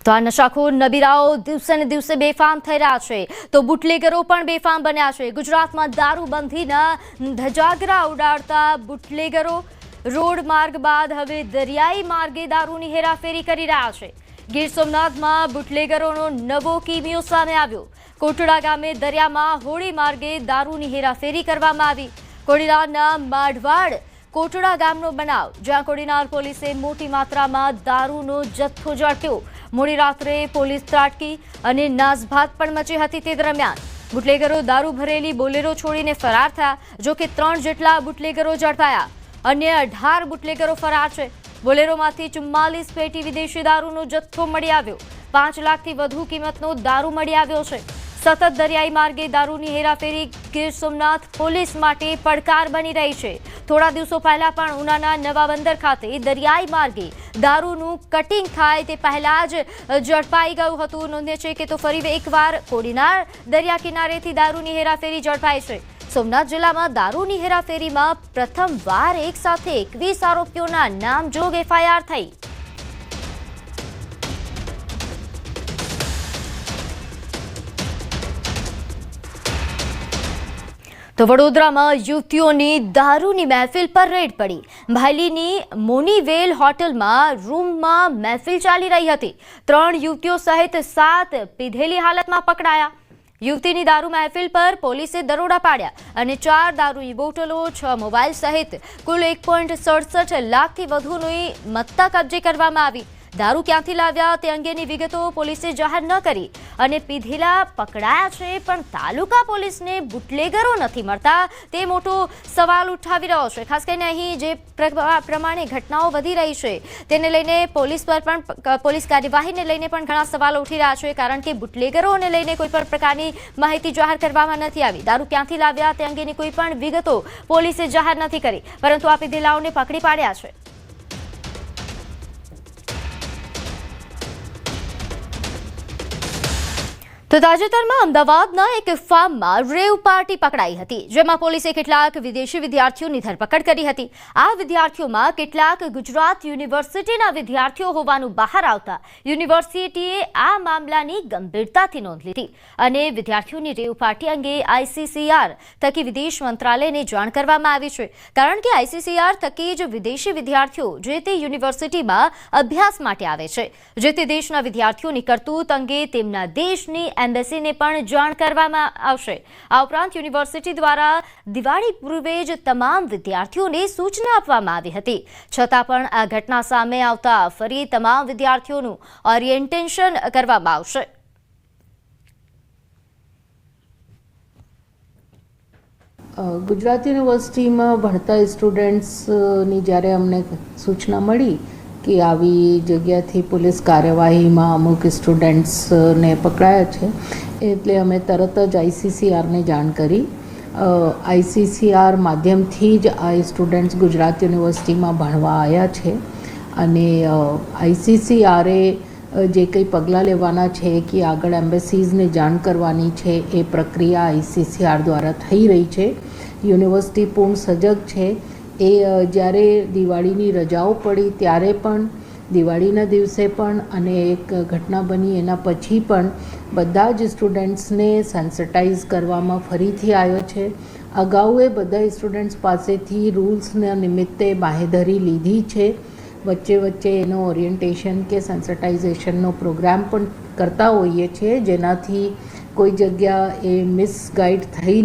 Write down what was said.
તો આ નશાખોર નબીરાઓ દિવસે ને દિવસે બેફામ થઈ રહ્યા છે, તો બુટલેગરો પણ બેફામ બન્યા છે। ગુજરાતમાં દારૂબંધીના ધજાગરા ઉડાડતા બુટલેગરો રોડ માર્ગ બાદ હવે દરિયાઈ માર્ગે દારૂની હેરાફેરી કરી રહ્યા છે। ગીર સોમનાથમાં બુટલેગરોનો નવો કિમિયો સામે આવ્યો। કોટડા ગામે દરિયામાં હોળી માર્ગે દારૂની હેરાફેરી કરવામાં આવી। કોડીનારના માઢવાડ કોટડા ગામનો બનાવ, જ્યાં કોડીનાર પોલીસે મોટી માત્રામાં દારૂનો જથ્થો ઝડપ્યો। મોડી રાત્રે પોલીસ ત્રાટકી અને નાસભાત પણ મચી હતી। તે દરમિયાન બુટલેગરો દારૂ ભરેલી બોલેરો છોડીને ફરાર થયા। જો કે 3 જેટલા બુટલેગરો ઝડપાયા। અન્ય 18 બુટલેગરો ફરાર છે। બોલેરોમાંથી 44 પેટી વિદેશી દારૂનો જથ્થો મળી આવ્યો। 5 લાખથી વધુ કિંમતનો દારૂ મળી આવ્યો છે। સતત દરિયાઈ માર્ગે દારૂની હેરાફેરી ગીર સોમનાથ પોલીસ માટે પડકાર બની રહી છે। થોડા દિવસો પહેલા પણ ઉનાના નવા બંદર ખાતે દરિયાઈ માર્ગે દારૂનું કટિંગ થાય તે પહેલા જ ઝડપાઈ ગયું હતું। નોંધે છે કે તો ફરી એકવાર કોડીનાર દરિયા કિનારેથી દારૂની હેરાફેરી ઝડપાઈ છે। સોમનાથ જિલ્લામાં દારૂની હેરાફેરીમાં પ્રથમવાર એક સાથે 21 આરોપીઓના નામજોગ એફઆઈઆર થઈ। તો વડોદરામાં યુવતીઓની દારૂની મહેફિલ પર રેડ પડી। ભાયલીની મોનીવેલ હોટલમાં રૂમમાં મહેફિલ ચાલી રહી હતી। 3 યુવતીઓ સહિત 7 પીધેલી હાલતમાં પકડાયા। યુવતીની દારૂ મહેફિલ પર પોલીસે દરોડા પાડ્યા અને 4 દારૂની બોટલો, 6 મોબાઈલ સહિત કુલ 1.67 લાખથી વધુની મત્તા કબજે કરવામાં આવી। દારૂ ક્યાંથી લાવ્યા તે અંગેની વિગતો પોલીસે જાહેર ન કરી અને પીધેલા પકડાયા છે, પણ તાલુકા પોલીસને બુટલેગરો નથી મળતા તે મોટો સવાલ ઉઠાવી રહ્યો છે। ખાસ કરીને અહીં જે પ્રમાણે ઘટનાઓ વધી રહી છે તેને લઈને પોલીસ પર પણ પોલીસ કાર્યવાહીને લઈને પણ ઘણા સવાલો ઉઠી રહ્યા છે, કારણ કે બુટલેગરોને લઈને કોઈ પણ પ્રકારની માહિતી જાહેર કરવામાં નથી આવી। દારૂ ક્યાંથી લાવ્યા તે અંગેની કોઈ પણ વિગતો પોલીસે જાહેર નથી કરી, પરંતુ આ પીધેલાઓને પકડી પાડ્યા છે। તો તાજેતરમાં અમદાવાદના એક ફાર્મમાં રેવ પાર્ટી પકડાઈ હતી, જેમાં પોલીસે કેટલાક વિદેશી વિદ્યાર્થીઓની ધરપકડ કરી હતી। આ વિદ્યાર્થીઓમાં કેટલાક ગુજરાત યુનિવર્સિટીના વિદ્યાર્થીઓ હોવાનું બહાર આવતા યુનિવર્સિટીએ આ મામલાની ગંભીરતાથી નોંધ લીધી અને વિદ્યાર્થીઓની રેવ પાર્ટી અંગે ICCR થકી વિદેશ મંત્રાલયને જાણ કરવામાં આવી છે, કારણ કે ICCR થકી જ વિદેશી વિદ્યાર્થીઓ જે તે યુનિવર્સિટીમાં અભ્યાસ માટે આવે છે। જે તે દેશના વિદ્યાર્થીઓની કરતૂત અંગે તેમના દેશની એમ્બેસીને પણ જાણ કરવામાં આવશે। આ ઉપરાંત યુનિવર્સિટી દ્વારા દિવાળી પૂર્વે જ તમામ વિદ્યાર્થીઓને સૂચના આપવામાં આવી હતી, છતાં પણ આ ઘટના સામે આવતા ફરી તમામ વિદ્યાર્થીઓનું ઓરિએન્ટેશન કરવામાં આવશે। ગુજરાત યુનિવર્સિટીમાં ભણતા સ્ટુડન્ટ્સની જ્યારે અમને સૂચના મળી કે આવી જગ્યાથી પોલીસ કાર્યવાહીમાં અમુક સ્ટુડન્ટ્સને પકડાયા છે, એટલે અમે તરત જ ICCRને જાણ કરી। ICCR માધ્યમથી જ આ સ્ટુડન્ટ્સ ગુજરાત યુનિવર્સિટીમાં ભણવા આવ્યા છે અને ICCRએ જે કંઈ પગલાં લેવાના છે કે આગળ એમ્બેસીઝને જાણ કરવાની છે એ પ્રક્રિયા ICCR દ્વારા થઈ રહી છે। યુનિવર્સિટી પૂર્ણ સજગ છે। એ જ્યારે દિવાળીની રજાઓ પડી ત્યારે પણ, દિવાળીના દિવસે પણ અને એક ઘટના બની એના પછી પણ બધા જ સ્ટુડન્ટ્સને સેન્સિટાઇઝ કરવામાં ફરીથી આવ્યો છે। અગાઉ એ બધા સ્ટુડન્ટ્સ પાસેથી રૂલ્સના નિમિત્તે બાંહેધરી લીધી છે। વચ્ચે વચ્ચે એનો ઓરિએન્ટેશન કે સેન્સિટાઇઝેશનનો પ્રોગ્રામ પણ કરતા હોઈએ છીએ, જેનાથી કોઈ જગ્યા એ મિસગાઈડ થઈ